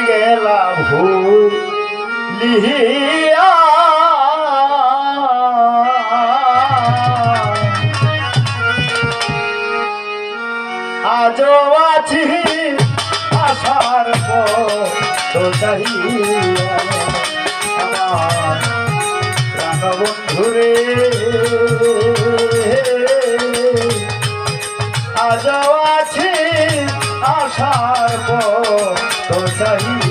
গেলা ভুলিয়া আজও আছি আশার পথ চাহিয়া আমার প্রাণবন্ধুরে আজও আছি আশার পথ চাহিয়া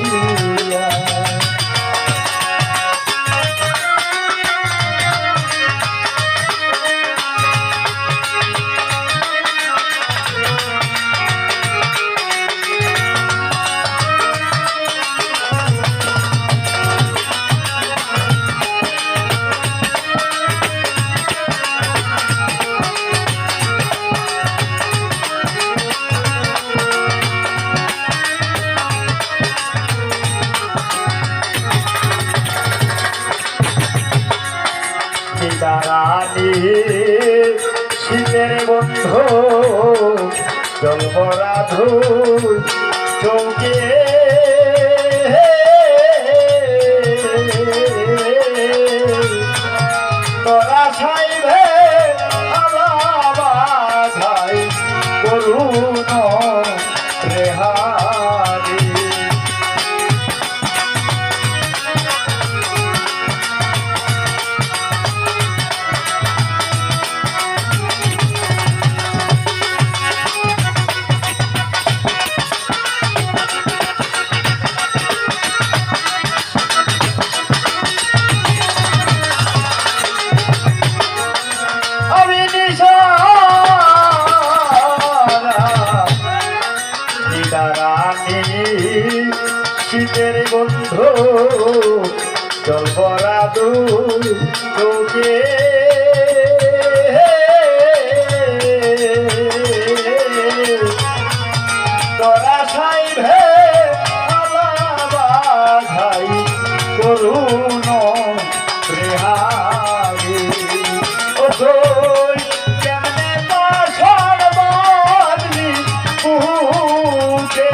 দাঁড়ানি শীতের বন্ধু জলভরা ধুল চৌকে তোরা ছাইবে আলাবাধাই করুণ রেহারি শীতের বন্ধু জলভরা দুল চোখে তোরা সাইভে আলাবাধাই করুণ রেহারি ও তুই কেমনে বাসর বাঁধলি বুকে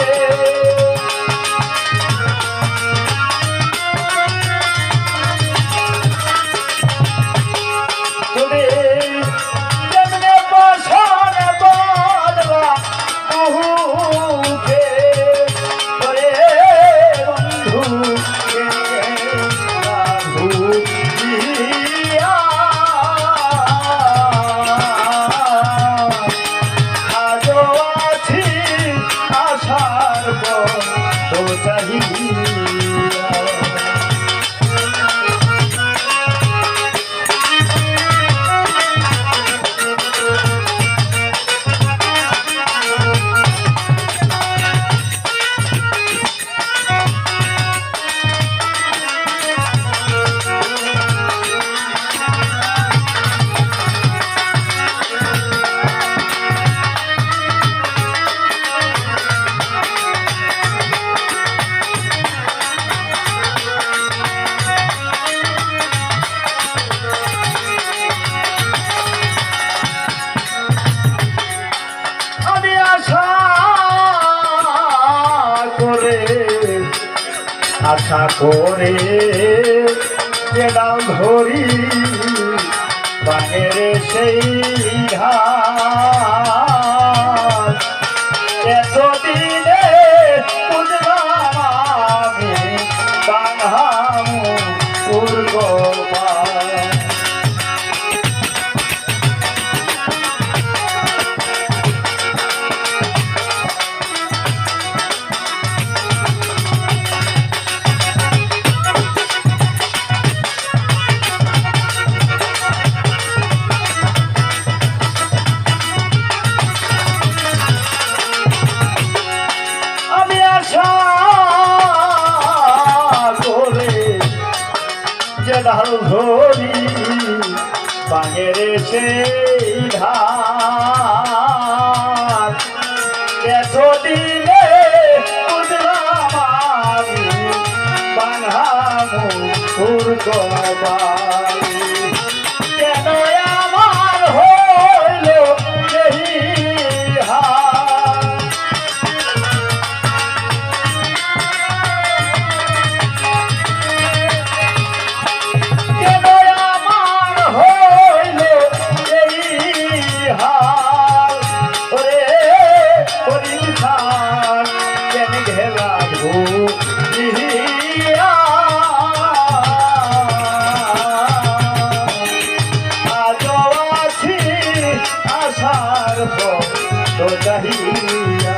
আশা করে যে ডাল ধরি বানের সেই ঘাট এতদিনে বুঝলাম আমি বাংহাম পূর্ব ডাল ধরি বাঙের সেই ধার এতদিনে বুঝলাম আমি বাংহাম পূর্ব কেন আমার হইল এই হার ভুলিয়া আজও আছি আশার পথ চাহিয়া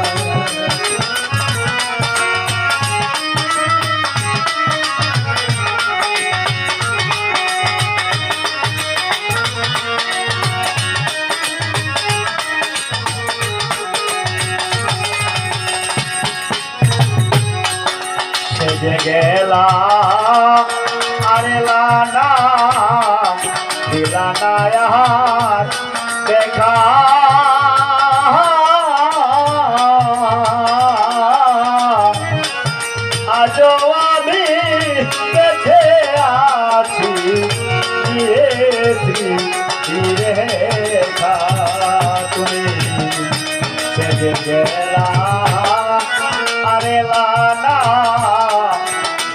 সেজে গেলা আরেলা না দিলা না আর দেখা আজও আমি বেঁচে আছি দিয়েছি রেখা তুমি সেজে গেলা আরেলা না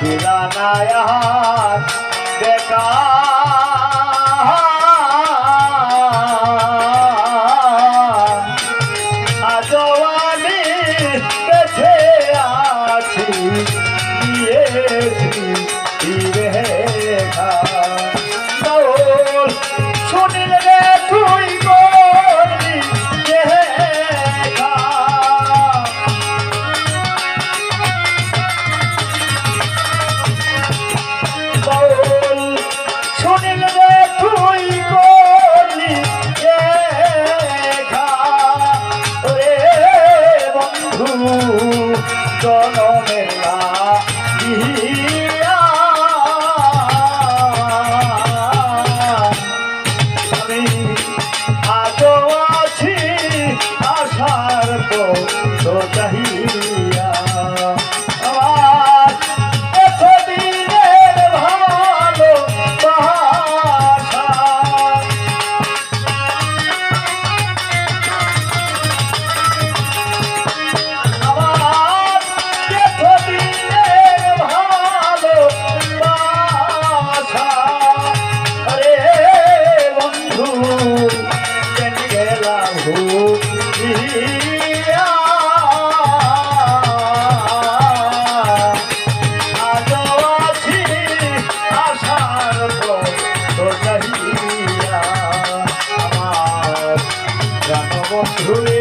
দিলানায়ার দেখা আজও আমি বেঁচে আছি দিয়েছি রেখা শুনিল রে তুই করবি দেখা শুনিল রে তুই করলি দেখা রে বন্ধু জনমের লাগিয়া আমি আজও আছি আশার পথ চাহিয়া আমার এতদিনের ভালো বাসা আমার এতদিনের ভালো বাসা রে বন্ধু কেন গেলা ভুলিয়া আজও আছি আশার পথ চাহিয়া আমার প্রাণবন্ধু